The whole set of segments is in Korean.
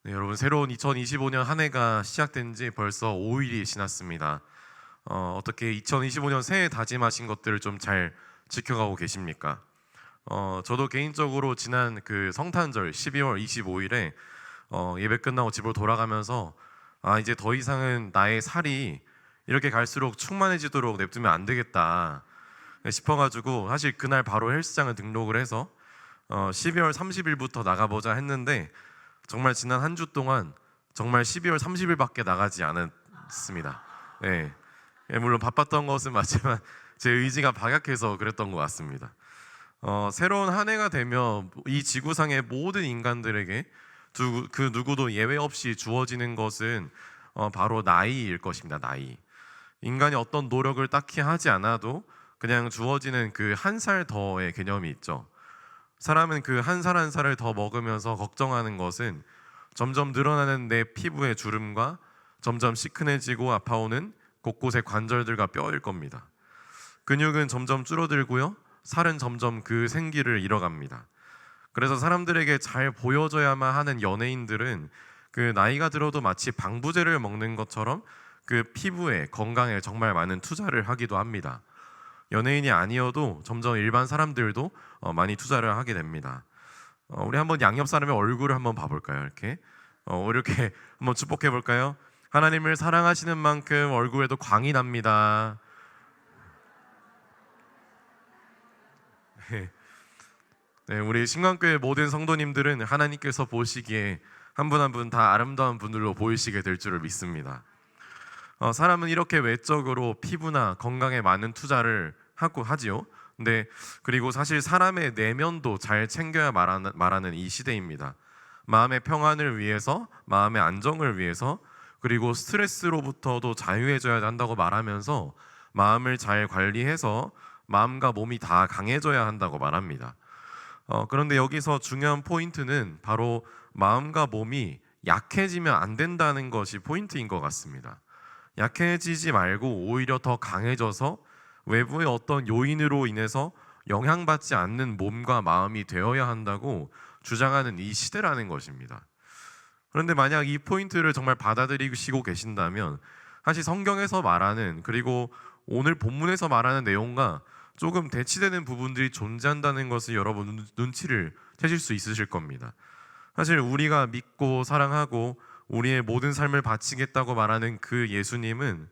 네, 여러분 새로운 2025년 한 해가 시작된 지 벌써 5일이 지났습니다. 어떻게 2025년 새해 다짐하신 것들을 좀 잘 지켜가고 계십니까? 저도 개인적으로 지난 그 성탄절 12월 25일에 예배 끝나고 집으로 돌아가면서 이제 더 이상은 나의 살이 이렇게 갈수록 충만해지도록 냅두면 안 되겠다 싶어가지고 사실 그날 바로 헬스장을 등록을 해서 12월 30일부터 나가보자 했는데 정말 지난 한 주 동안 정말 12월 30일밖에 나가지 않았습니다. 네. 물론 바빴던 것은 맞지만 제 의지가 박약해서 그랬던 것 같습니다. 새로운 한 해가 되면 이 지구상의 모든 인간들에게 그 누구도 예외 없이 주어지는 것은 바로 나이일 것입니다. 나이. 인간이 어떤 노력을 딱히 하지 않아도 그냥 주어지는 그 한 살 더의 개념이 있죠. 사람은 그 한 살 한 살을 더 먹으면서 걱정하는 것은 점점 늘어나는 내 피부의 주름과 점점 시큰해지고 아파오는 곳곳의 관절들과 뼈일 겁니다. 근육은 점점 줄어들고요, 살은 점점 그 생기를 잃어갑니다. 그래서 사람들에게 잘 보여져야만 하는 연예인들은 그 나이가 들어도 마치 방부제를 먹는 것처럼 그 피부에 건강에 정말 많은 투자를 하기도 합니다. 연예인이 아니어도 점점 일반 사람들도 많이 투자를 하게 됩니다. 우리 한번 양옆 사람의 얼굴을 한번 봐볼까요? 이렇게 한번 축복해 볼까요? 하나님을 사랑하시는 만큼 얼굴에도 광이 납니다. 네, 우리 신광교회 모든 성도님들은 하나님께서 보시기에 한 분 한 분 다 아름다운 분들로 보이시게 될 줄을 믿습니다. 사람은 이렇게 외적으로 피부나 건강에 많은 투자를 하고 하지요. 근데 그리고 사실 사람의 내면도 잘 챙겨야 말하는 이 시대입니다. 마음의 평안을 위해서, 마음의 안정을 위해서, 그리고 스트레스로부터도 자유해져야 한다고 말하면서 마음을 잘 관리해서 마음과 몸이 다 강해져야 한다고 말합니다. 그런데 여기서 중요한 포인트는 바로 마음과 몸이 약해지면 안 된다는 것이 포인트인 것 같습니다. 약해지지 말고 오히려 더 강해져서 외부의 어떤 요인으로 인해서 영향받지 않는 몸과 마음이 되어야 한다고 주장하는 이 시대라는 것입니다. 그런데 만약 이 포인트를 정말 받아들이시고 계신다면 사실 성경에서 말하는, 그리고 오늘 본문에서 말하는 내용과 조금 대치되는 부분들이 존재한다는 것을 여러분 눈치를 채실 수 있으실 겁니다. 사실 우리가 믿고 사랑하고 우리의 모든 삶을 바치겠다고 말하는 그 예수님은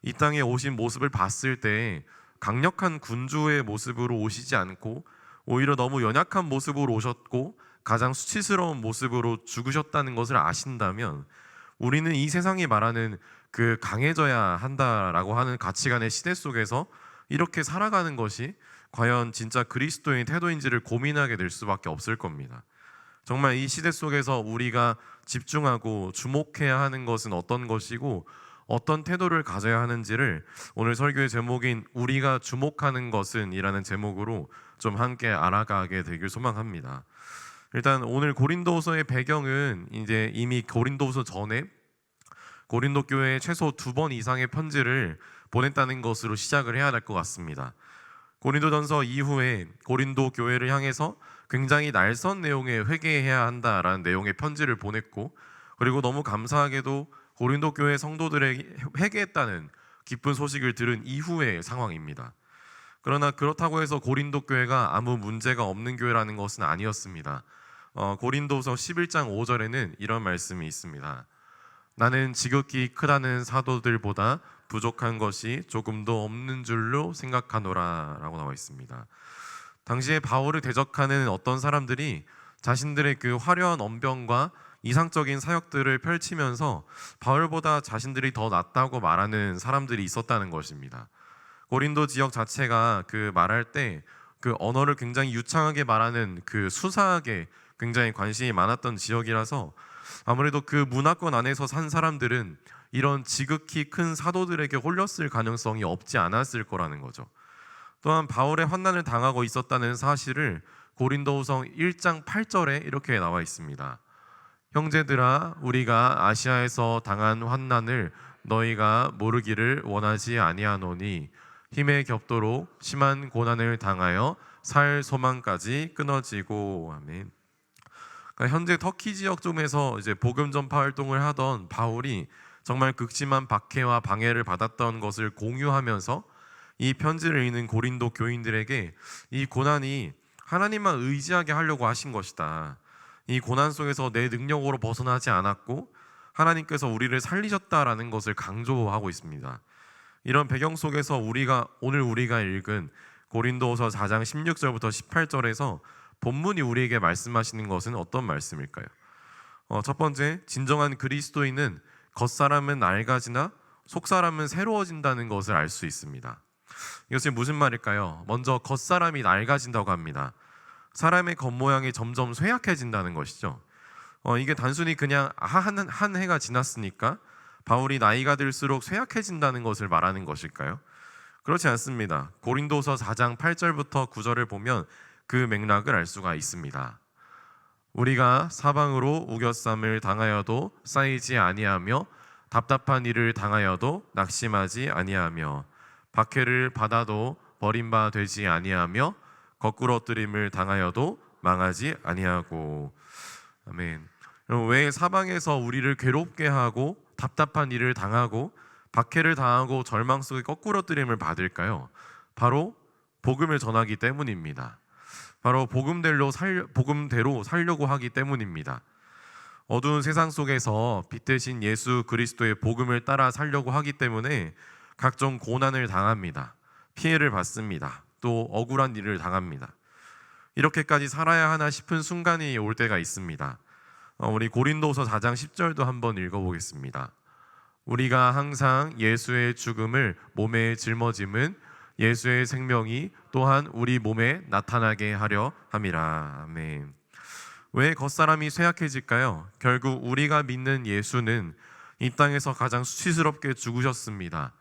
이 땅에 오신 모습을 봤을 때 강력한 군주의 모습으로 오시지 않고 오히려 너무 연약한 모습으로 오셨고 가장 수치스러운 모습으로 죽으셨다는 것을 아신다면 우리는 이 세상이 말하는 그 강해져야 한다라고 하는 가치관의 시대 속에서 이렇게 살아가는 것이 과연 진짜 그리스도인 태도인지를 고민하게 될 수밖에 없을 겁니다. 정말 이 시대 속에서 우리가 집중하고 주목해야 하는 것은 어떤 것이고 어떤 태도를 가져야 하는지를 오늘 설교의 제목인 우리가 주목하는 것은 이라는 제목으로 좀 함께 알아가게 되길 소망합니다. 일단 오늘 고린도후서의 배경은 이제 이미 고린도후서 전에 고린도 교회에 최소 2번 이상의 편지를 보냈다는 것으로 시작을 해야 될 것 같습니다. 고린도전서 이후에 고린도 교회를 향해서 굉장히 날선 내용의 회개해야 한다라는 내용의 편지를 보냈고, 그리고 너무 감사하게도 고린도 교회 성도들에게 회개했다는 기쁜 소식을 들은 이후의 상황입니다. 그러나 그렇다고 해서 고린도 교회가 아무 문제가 없는 교회라는 것은 아니었습니다. 고린도서 11장 5절에는 이런 말씀이 있습니다. 나는 지극히 크다는 사도들보다 부족한 것이 조금도 없는 줄로 생각하노라 라고 나와 있습니다. 당시에 바울을 대적하는 어떤 사람들이 자신들의 그 화려한 언변과 이상적인 사역들을 펼치면서 바울보다 자신들이 더 낫다고 말하는 사람들이 있었다는 것입니다. 고린도 지역 자체가 그 말할 때 그 언어를 굉장히 유창하게 말하는 그 수사학에 굉장히 관심이 많았던 지역이라서 아무래도 그 문화권 안에서 산 사람들은 이런 지극히 큰 사도들에게 홀렸을 가능성이 없지 않았을 거라는 거죠. 또한 바울의 환난을 당하고 있었다는 사실을 고린도후서 1장 8절에 이렇게 나와 있습니다. 형제들아, 우리가 아시아에서 당한 환난을 너희가 모르기를 원하지 아니하노니 힘에 겹도록 심한 고난을 당하여 살 소망까지 끊어지고. 아멘. 그러니까 현재 터키 지역 쪽에서 이제 복음 전파 활동을 하던 바울이 정말 극심한 박해와 방해를 받았던 것을 공유하면서 이 편지를 읽는 고린도 교인들에게 이 고난이 하나님만 의지하게 하려고 하신 것이다. 이 고난 속에서 내 능력으로 벗어나지 않았고 하나님께서 우리를 살리셨다라는 것을 강조하고 있습니다. 이런 배경 속에서 오늘 우리가 읽은 고린도후서 4장 16절부터 18절에서 본문이 우리에게 말씀하시는 것은 어떤 말씀일까요? 첫 번째, 진정한 그리스도인은 겉사람은 낡아지나 속사람은 새로워진다는 것을 알 수 있습니다. 이것이 무슨 말일까요? 먼저 겉사람이 낡아진다고 합니다. 사람의 겉모양이 점점 쇠약해진다는 것이죠. 이게 단순히 그냥 한 해가 지났으니까 바울이 나이가 들수록 쇠약해진다는 것을 말하는 것일까요? 그렇지 않습니다. 고린도서 4장 8절부터 9절을 보면 그 맥락을 알 수가 있습니다. 우리가 사방으로 우겨쌈을 당하여도 쌓이지 아니하며 답답한 일을 당하여도 낙심하지 아니하며 박해를 받아도 버림바 되지 아니하며 거꾸러뜨림을 당하여도 망하지 아니하고. 아멘. 왜 사방에서 우리를 괴롭게 하고 답답한 일을 당하고 박해를 당하고 절망 속에 거꾸러뜨림을 받을까요? 바로 복음을 전하기 때문입니다. 바로 복음대로 살려고 하기 때문입니다. 어두운 세상 속에서 빛 대신 예수 그리스도의 복음을 따라 살려고 하기 때문에 각종 고난을 당합니다. 피해를 받습니다. 또 억울한 일을 당합니다. 이렇게까지 살아야 하나 싶은 순간이 올 때가 있습니다. 우리 고린도서 4장 10절도 한번 읽어보겠습니다. 우리가 항상 예수의 죽음을 몸에 짊어짐은 예수의 생명이 또한 우리 몸에 나타나게 하려 함이라. 아멘. 왜 겉사람이 쇠약해질까요? 결국 우리가 믿는 예수는 이 땅에서 가장 수치스럽게 죽으셨습니다.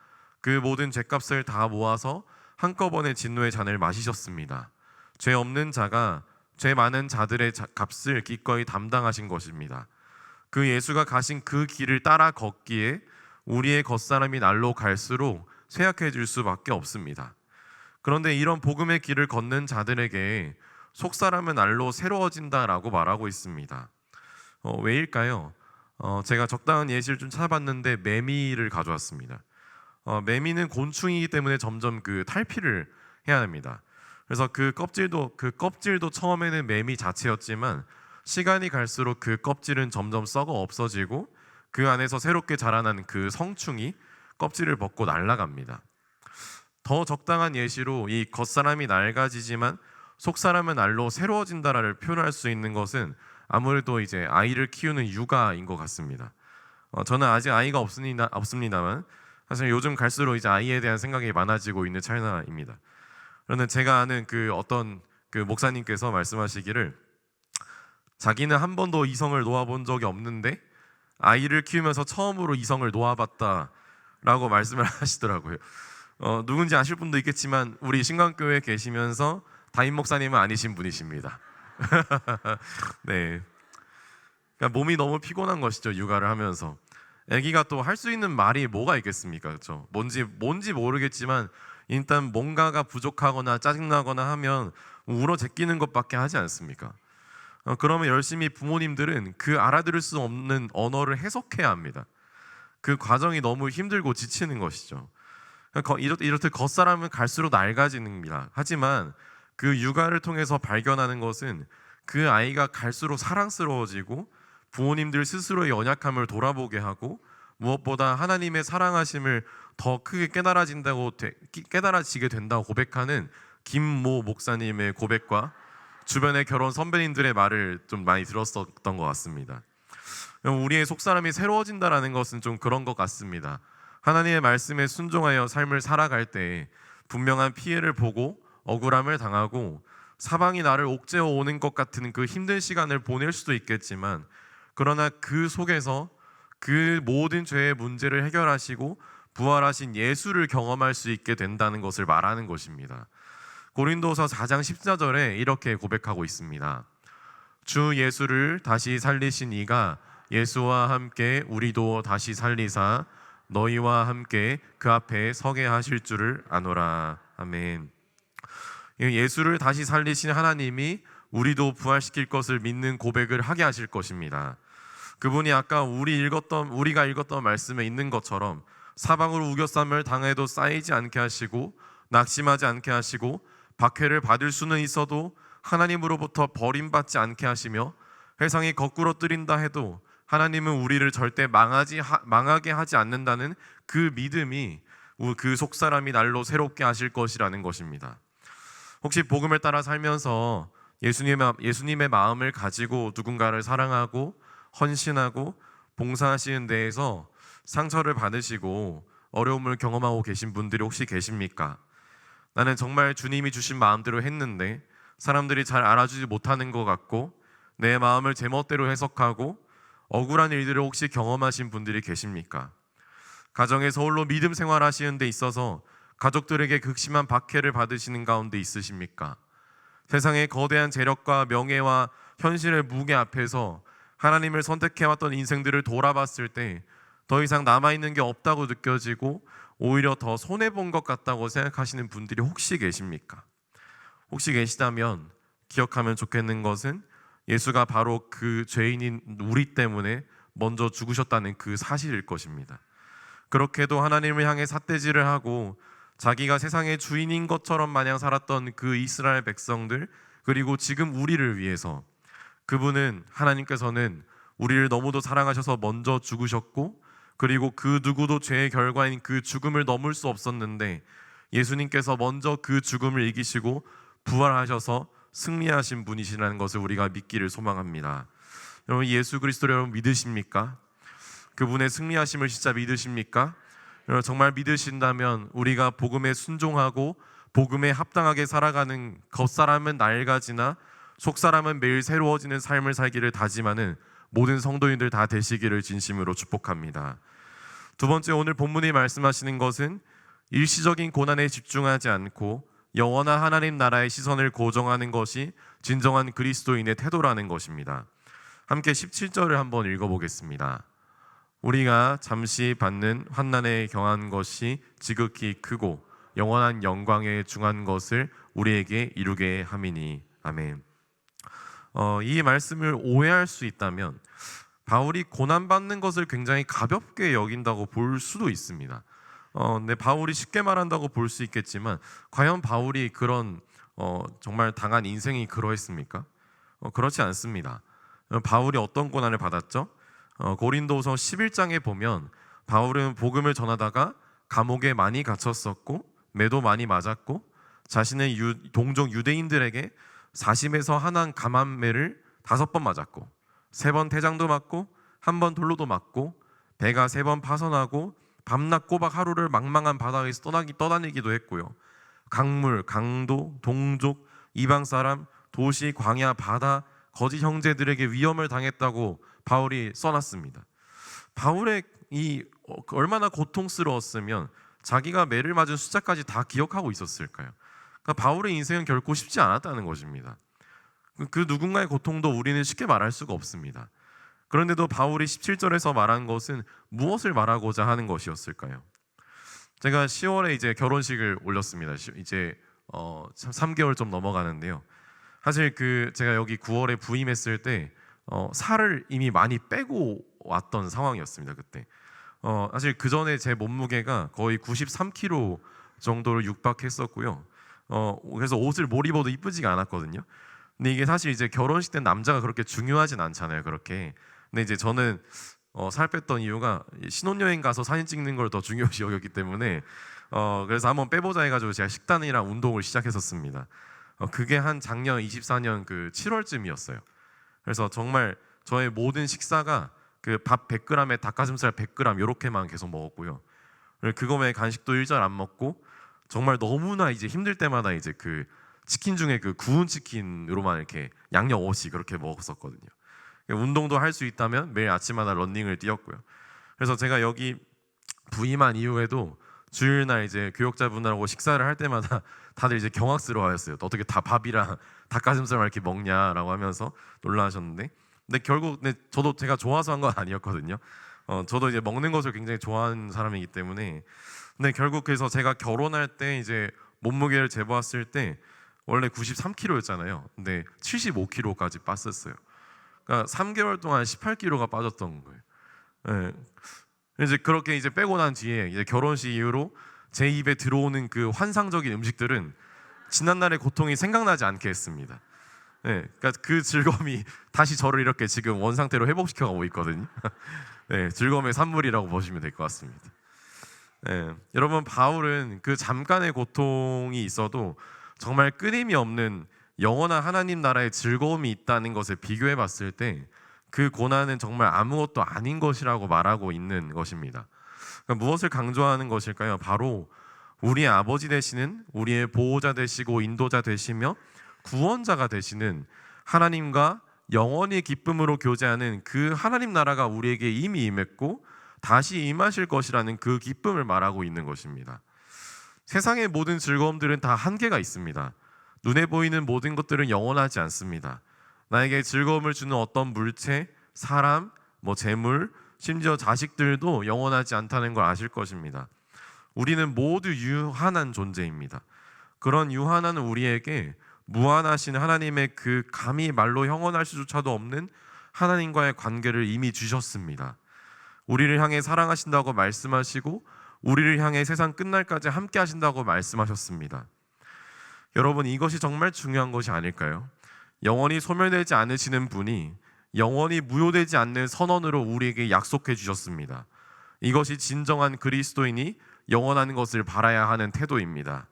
그 모든 죄값을 다 모아서 한꺼번에 진노의 잔을 마시셨습니다. 죄 없는 자가 죄 많은 자들의 값을 기꺼이 담당하신 것입니다. 그 예수가 가신 그 길을 따라 걷기에 우리의 겉사람이 날로 갈수록 쇠약해질 수밖에 없습니다. 그런데 이런 복음의 길을 걷는 자들에게 속사람은 날로 새로워진다라고 말하고 있습니다. 왜일까요? 제가 적당한 예시를 좀 찾아봤는데 매미를 가져왔습니다. 매미는 곤충이기 때문에 점점 그 탈피를 해야 합니다. 그래서 그 껍질도 처음에는 매미 자체였지만 시간이 갈수록 그 껍질은 점점 썩어 없어지고 그 안에서 새롭게 자라난 그 성충이 껍질을 벗고 날아갑니다. 더 적당한 예시로 이 겉사람이 낡아지지만 속사람은 날로 새로워진다를 표현할 수 있는 것은 아무래도 이제 아이를 키우는 육아인 것 같습니다. 저는 아직 아이가 없습니다만 사실 요즘 갈수록 이제 아이에 대한 생각이 많아지고 있는 찰나입니다. 그런데 제가 아는 어떤 목사님께서 말씀하시기를 자기는 한 번도 이성을 놓아본 적이 없는데 아이를 키우면서 처음으로 이성을 놓아봤다라고 말씀을 하시더라고요. 누군지 아실 분도 있겠지만 우리 신광교회에 계시면서 담임 목사님은 아니신 분이십니다. 네, 그러니까 몸이 너무 피곤한 것이죠. 육아를 하면서 아기가 또 할 수 있는 말이 뭐가 있겠습니까? 그렇죠? 뭔지 모르겠지만 일단 뭔가가 부족하거나 짜증나거나 하면 울어 제끼는 것밖에 하지 않습니까? 그러면 열심히 부모님들은 그 알아들을 수 없는 언어를 해석해야 합니다. 그 과정이 너무 힘들고 지치는 것이죠. 이렇듯 겉사람은 갈수록 낡아집니다. 하지만 그 육아를 통해서 발견하는 것은 그 아이가 갈수록 사랑스러워지고 부모님들 스스로의 연약함을 돌아보게 하고 무엇보다 하나님의 사랑하심을 더 크게 깨달아지게 된다고 고백하는 김모 목사님의 고백과 주변의 결혼 선배님들의 말을 좀 많이 들었었던 것 같습니다. 우리의 속사람이 새로워진다는 것은 좀 그런 것 같습니다. 하나님의 말씀에 순종하여 삶을 살아갈 때 분명한 피해를 보고 억울함을 당하고 사방이 나를 옥죄어 오는 것 같은 그 힘든 시간을 보낼 수도 있겠지만 그러나 그 속에서 그 모든 죄의 문제를 해결하시고 부활하신 예수를 경험할 수 있게 된다는 것을 말하는 것입니다. 고린도서 4장 14절에 이렇게 고백하고 있습니다. 주 예수를 다시 살리신 이가 예수와 함께 우리도 다시 살리사 너희와 함께 그 앞에 서게 하실 줄을 아노라. 아멘. 예수를 다시 살리신 하나님이 우리도 부활시킬 것을 믿는 고백을 하게 하실 것입니다. 그분이 아까 우리가 읽었던 말씀에 있는 것처럼 사방으로 우겨쌈을 당해도 쌓이지 않게 하시고 낙심하지 않게 하시고 박해를 받을 수는 있어도 하나님으로부터 버림받지 않게 하시며 세상이 거꾸로 뜨린다 해도 하나님은 우리를 절대 망하게 하지 않는다는 그 믿음이 그 속사람이 날로 새롭게 하실 것이라는 것입니다. 혹시 복음을 따라 살면서 예수님의 마음을 가지고 누군가를 사랑하고 헌신하고 봉사하시는 데에서 상처를 받으시고 어려움을 경험하고 계신 분들이 혹시 계십니까? 나는 정말 주님이 주신 마음대로 했는데 사람들이 잘 알아주지 못하는 것 같고 내 마음을 제멋대로 해석하고 억울한 일들을 혹시 경험하신 분들이 계십니까? 가정에서 홀로 믿음 생활하시는 데 있어서 가족들에게 극심한 박해를 받으시는 가운데 있으십니까? 세상의 거대한 재력과 명예와 현실의 무게 앞에서 하나님을 선택해왔던 인생들을 돌아봤을 때 더 이상 남아있는 게 없다고 느껴지고 오히려 더 손해본 것 같다고 생각하시는 분들이 혹시 계십니까? 혹시 계시다면 기억하면 좋겠는 것은 예수가 바로 그 죄인인 우리 때문에 먼저 죽으셨다는 그 사실일 것입니다. 그렇게도 하나님을 향해 삿대질을 하고 자기가 세상의 주인인 것처럼 마냥 살았던 그 이스라엘 백성들, 그리고 지금 우리를 위해서 그분은, 하나님께서는 우리를 너무도 사랑하셔서 먼저 죽으셨고, 그리고 그 누구도 죄의 결과인 그 죽음을 넘을 수 없었는데 예수님께서 먼저 그 죽음을 이기시고 부활하셔서 승리하신 분이시라는 것을 우리가 믿기를 소망합니다. 여러분, 예수 그리스도를 여러분 믿으십니까? 그분의 승리하심을 진짜 믿으십니까? 여러분, 정말 믿으신다면 우리가 복음에 순종하고 복음에 합당하게 살아가는 겉사람은 낡아지나 속사람은 매일 새로워지는 삶을 살기를 다짐하는 모든 성도인들 다 되시기를 진심으로 축복합니다. 두 번째, 오늘 본문이 말씀하시는 것은 일시적인 고난에 집중하지 않고 영원한 하나님 나라의 시선을 고정하는 것이 진정한 그리스도인의 태도라는 것입니다. 함께 17절을 한번 읽어보겠습니다. 우리가 잠시 받는 환난에 경한 것이 지극히 크고 영원한 영광에 중한 것을 우리에게 이루게 함이니. 아멘. 이 말씀을 오해할 수 있다면 바울이 고난받는 것을 굉장히 가볍게 여긴다고 볼 수도 있습니다. 근데 바울이 쉽게 말한다고 볼 수 있겠지만 과연 바울이 그런 정말 당한 인생이 그러했습니까? 그렇지 않습니다. 바울이 어떤 고난을 받았죠? 고린도서 11장에 보면 바울은 복음을 전하다가 감옥에 많이 갇혔었고 매도 많이 맞았고 자신의 동족 유대인들에게 사심에서 한한 감함매를 5번 맞았고 3번 태장도 맞고 1번 돌로도 맞고 배가 3번 파선하고 밤낮 꼬박 하루를 망망한 바다에서 떠다니기도 했고요. 강물, 강도, 동족, 이방 사람, 도시, 광야, 바다, 거짓 형제들에게 위험을 당했다고 바울이 써놨습니다. 바울의 이 얼마나 고통스러웠으면 자기가 매를 맞은 숫자까지 다 기억하고 있었을까요? 그러니까 바울의 인생은 결코 쉽지 않았다는 것입니다. 그 누군가의 고통도 우리는 쉽게 말할 수가 없습니다. 그런데도 바울이 17절에서 말한 것은 무엇을 말하고자 하는 것이었을까요? 제가 10월에 이제 결혼식을 올렸습니다. 이제 3개월 좀 넘어가는데요. 사실 제가 여기 9월에 부임했을 때 살을 이미 많이 빼고 왔던 상황이었습니다. 그때 사실 그 전에 제 몸무게가 거의 93kg 정도를 육박했었고요. 그래서 옷을 못 입어도 이쁘지가 않았거든요. 근데 이게 사실 이제 결혼식 때 남자가 그렇게 중요하진 않잖아요. 그렇게. 근데 이제 저는 살 뺐던 이유가 신혼여행 가서 사진 찍는 걸 더 중요시 여겼기 때문에 그래서 한번 빼보자 해가지고 제가 식단이랑 운동을 시작했었습니다. 그게 한 작년 24년 그 7월쯤이었어요. 그래서 정말 저의 모든 식사가 그 밥 100g에 닭가슴살 100g 이렇게만 계속 먹었고요. 그거 외에 간식도 일절 안 먹고 정말 너무나 이제 힘들 때마다 이제 그 치킨 중에 그 구운 치킨으로만 이렇게 양념 없이 그렇게 먹었었거든요. 운동도 할 수 있다면 매일 아침마다 러닝을 뛰었고요. 그래서 제가 여기 부임한 이후에도 주일날 이제 교역자분들하고 식사를 할 때마다 다들 이제 경악스러워하셨어요. 어떻게 다 밥이랑 닭가슴살만 이렇게 먹냐라고 하면서 놀라하셨는데, 근데 결국 저도 제가 좋아서 한 건 아니었거든요. 저도 이제 먹는 것을 굉장히 좋아하는 사람이기 때문에. 근데 결국 그래서 제가 결혼할 때 이제 몸무게를 재보았을 때 원래 93kg였잖아요. 근데 75kg까지 빠졌어요. 그러니까 3개월 동안 18kg가 빠졌던 거예요. 이제 그렇게 이제 빼고 난 뒤에 이제 결혼식 이후로 제 입에 들어오는 그 환상적인 음식들은 지난날의 고통이 생각나지 않게 했습니다. 그러니까 그 즐거움이 다시 저를 이렇게 지금 원상태로 회복시켜 가고 있거든요. 즐거움의 산물이라고 보시면 될 것 같습니다. 여러분, 바울은 그 잠깐의 고통이 있어도 정말 끊임이 없는 영원한 하나님 나라의 즐거움이 있다는 것을 비교해 봤을 때 그 고난은 정말 아무것도 아닌 것이라고 말하고 있는 것입니다. 그러니까 무엇을 강조하는 것일까요? 바로 우리의 아버지 되시는, 우리의 보호자 되시고 인도자 되시며 구원자가 되시는 하나님과 영원히 기쁨으로 교제하는 그 하나님 나라가 우리에게 이미 임했고 다시 임하실 것이라는 그 기쁨을 말하고 있는 것입니다. 세상의 모든 즐거움들은 다 한계가 있습니다. 눈에 보이는 모든 것들은 영원하지 않습니다. 나에게 즐거움을 주는 어떤 물체, 사람, 재물, 심지어 자식들도 영원하지 않다는 걸 아실 것입니다. 우리는 모두 유한한 존재입니다. 그런 유한한 우리에게 무한하신 하나님의 그 감히 말로 형언할 수조차도 없는 하나님과의 관계를 이미 주셨습니다. 우리를 향해 사랑하신다고 말씀하시고 우리를 향해 세상 끝날까지 함께 하신다고 말씀하셨습니다. 여러분, 이것이 정말 중요한 것이 아닐까요? 영원히 소멸되지 않으시는 분이 영원히 무효되지 않는 선언으로 우리에게 약속해 주셨습니다. 이것이 진정한 그리스도인이 영원한 것을 바라야 하는 태도입니다.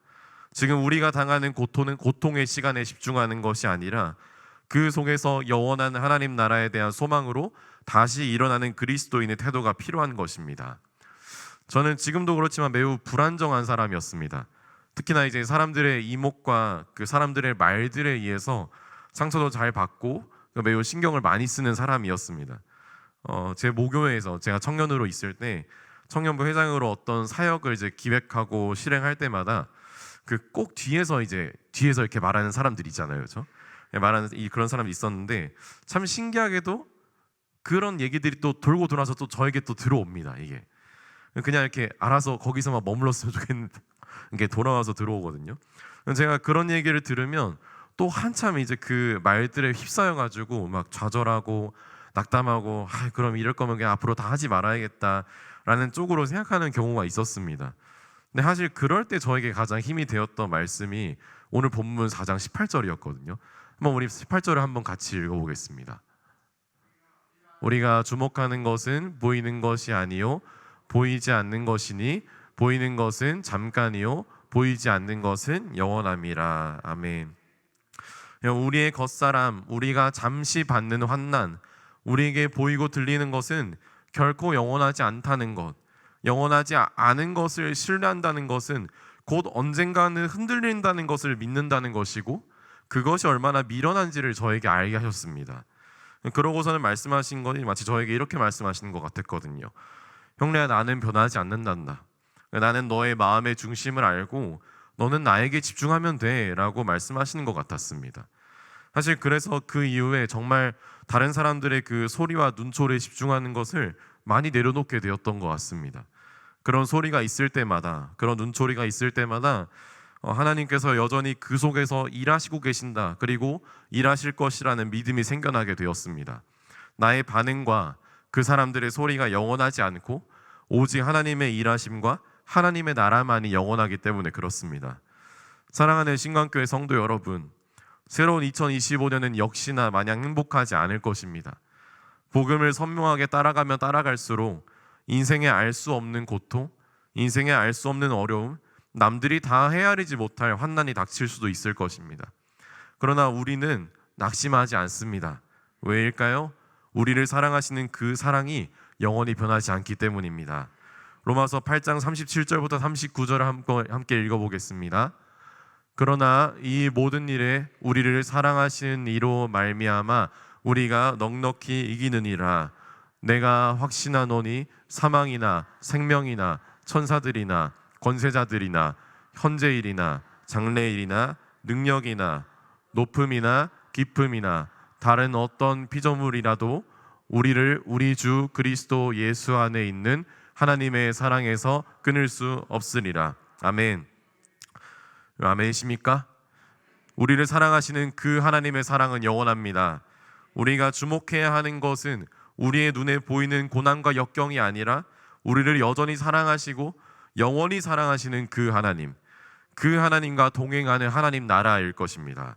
지금 우리가 당하는 고통은 고통의 시간에 집중하는 것이 아니라 그 속에서 영원한 하나님 나라에 대한 소망으로 다시 일어나는 그리스도인의 태도가 필요한 것입니다. 저는 지금도 그렇지만 매우 불안정한 사람이었습니다. 특히나 이제 사람들의 이목과 그 사람들의 말들에 의해서 상처도 잘 받고 매우 신경을 많이 쓰는 사람이었습니다. 제 모교회에서 제가 청년으로 있을 때 청년부 회장으로 어떤 사역을 이제 기획하고 실행할 때마다 그 꼭 뒤에서 이렇게 말하는 사람들 있잖아요, 그렇죠? 말하는 그런 사람이 있었는데 참 신기하게도 그런 얘기들이 또 돌고 돌아서 또 저에게 또 들어옵니다. 이게 그냥 이렇게 알아서 거기서만 머물렀으면 좋겠는데 이게 돌아와서 들어오거든요. 제가 그런 얘기를 들으면 또 한참 이제 그 말들에 휩싸여가지고 막 좌절하고 낙담하고 그럼 이럴 거면 그냥 앞으로 다 하지 말아야겠다라는 쪽으로 생각하는 경우가 있었습니다. 근데 사실 그럴 때 저에게 가장 힘이 되었던 말씀이 오늘 본문 4장 18절이었거든요. 한번 우리 18절을 한번 같이 읽어보겠습니다. 우리가 주목하는 것은 보이는 것이 아니요 보이지 않는 것이니 보이는 것은 잠깐이요 보이지 않는 것은 영원함이라. 아멘. 우리의 겉사람, 우리가 잠시 받는 환난, 우리에게 보이고 들리는 것은 결코 영원하지 않다는 것, 영원하지 않은 것을 신뢰한다는 것은 곧 언젠가는 흔들린다는 것을 믿는다는 것이고 그것이 얼마나 미련한지를 저에게 알게 하셨습니다. 그러고서는 말씀하신 것이 마치 저에게 이렇게 말씀하시는 것 같았거든요. 형제야, 나는 변하지 않는단다. 나는 너의 마음의 중심을 알고 너는 나에게 집중하면 돼 라고 말씀하시는 것 같았습니다. 사실 그래서 그 이후에 정말 다른 사람들의 그 소리와 눈초리에 집중하는 것을 많이 내려놓게 되었던 것 같습니다. 그런 소리가 있을 때마다, 그런 눈초리가 있을 때마다 하나님께서 여전히 그 속에서 일하시고 계신다, 그리고 일하실 것이라는 믿음이 생겨나게 되었습니다. 나의 반응과 그 사람들의 소리가 영원하지 않고 오직 하나님의 일하심과 하나님의 나라만이 영원하기 때문에 그렇습니다. 사랑하는 신광교회 성도 여러분, 새로운 2025년은 역시나 마냥 행복하지 않을 것입니다. 복음을 선명하게 따라가면 따라갈수록 인생에 알 수 없는 고통, 인생에 알 수 없는 어려움, 남들이 다 헤아리지 못할 환난이 닥칠 수도 있을 것입니다. 그러나 우리는 낙심하지 않습니다. 왜일까요? 우리를 사랑하시는 그 사랑이 영원히 변하지 않기 때문입니다. 로마서 8장 37절부터 39절을 함께 읽어보겠습니다. 그러나 이 모든 일에 우리를 사랑하시는 이로 말미암아 우리가 넉넉히 이기느니라. 내가 확신하노니 사망이나 생명이나 천사들이나 권세자들이나 현재일이나 장래일이나 능력이나 높음이나 깊음이나 다른 어떤 피조물이라도 우리를 우리 주 그리스도 예수 안에 있는 하나님의 사랑에서 끊을 수 없으리라. 아멘. 아멘이십니까? 우리를 사랑하시는 그 하나님의 사랑은 영원합니다. 우리가 주목해야 하는 것은 우리의 눈에 보이는 고난과 역경이 아니라 우리를 여전히 사랑하시고 영원히 사랑하시는 그 하나님, 그 하나님과 동행하는 하나님 나라일 것입니다.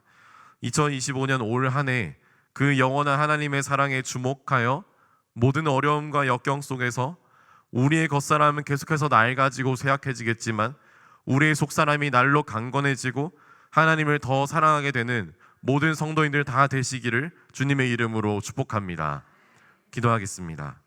2025년 올 한 해 그 영원한 하나님의 사랑에 주목하여 모든 어려움과 역경 속에서 우리의 겉사람은 계속해서 낡아지고 쇠약해지겠지만 우리의 속사람이 날로 강건해지고 하나님을 더 사랑하게 되는 모든 성도인들 다 되시기를 주님의 이름으로 축복합니다. 기도하겠습니다.